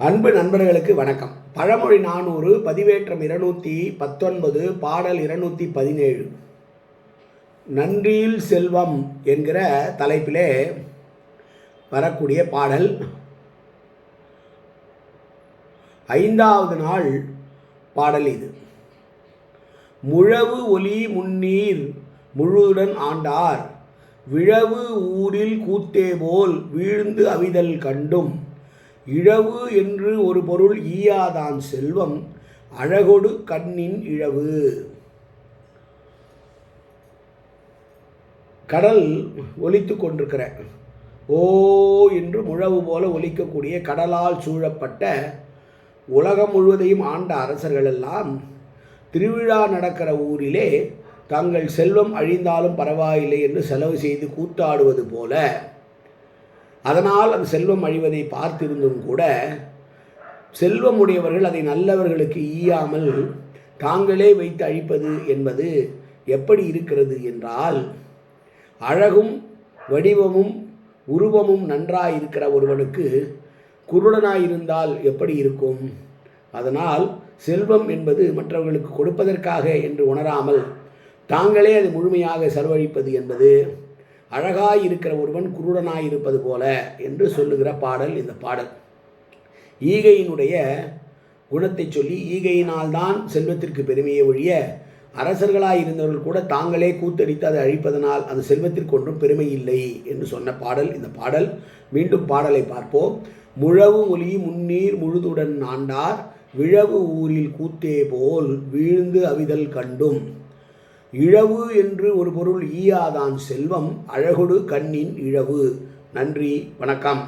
அன்பு நண்பர்களுக்கு வணக்கம். பழமொழி 400 பதிவேற்றம் 219 பாடல் 217 நன்றியில் செல்வம் என்கிற தலைப்பிலே வரக்கூடிய பாடல். 5வது நாள் பாடல் இது. முழவு ஒலி முன்னீர் முழுதுடன் ஆண்டார், விழவு ஊரில் கூத்தேபோல் வீழ்ந்து அவிதல் கண்டும், இழவு என்று ஒரு பொருள் ஈயாதான் செல்வம் அழகொடு கண்ணின் இழவு. கடல் ஒலித்து கொண்டிருக்கிற ஓ என்று முழவு போல ஒலிக்கக்கூடிய கடலால் சூழப்பட்ட உலகம் முழுவதையும் ஆண்ட அரசர்கள் எல்லாம் திருவிழா நடக்கிற ஊரிலே தங்கள் செல்வம் அழிந்தாலும் பரவாயில்லை என்று செலவு செய்து கூத்தாடுவது போல, அதனால் அந்த செல்வம் அழிவதை பார்த்திருந்தும் கூட செல்வம் உடையவர்கள் அதை நல்லவர்களுக்கு ஈயாமல் தாங்களே வைத்து அழிப்பது என்பது எப்படி இருக்கிறது என்றால், அழகும் வடிவமும் உருவமும் நன்றாயிருக்கிற ஒருவனுக்கு குருடனாயிருந்தால் எப்படி இருக்கும்? அதனால் செல்வம் என்பது மற்றவர்களுக்கு கொடுப்பதற்காக என்று உணராமல் தாங்களே அது முழுமையாக செலவழிப்பது என்பது அழகாயிருக்கிற ஒருவன் குருடனாயிருப்பது போல என்று சொல்லுகிற பாடல் இந்த பாடல். ஈகையினுடைய குணத்தை சொல்லி, ஈகையினால்தான் செல்வத்திற்கு பெருமையை ஒழிய அரசர்களாயிருந்தவர்கள் கூட தாங்களே கூத்தடித்து அதை அழிப்பதனால் அந்த செல்வத்திற்கு ஒன்றும் பெருமை இல்லை என்று சொன்ன பாடல் இந்த பாடல். மீண்டும் பாடலை பார்ப்போம். முழவு ஒலி முன்னீர் முழுதுடன் ஆண்டார், விழவு ஊரில் கூத்தே போல் வீழ்ந்து அவிதல் கண்டும், இழவு என்று ஒரு பொருள் ஈயாதான் செல்வம் அழகொடு கண்ணின் இழவு. நன்றி, வணக்கம்.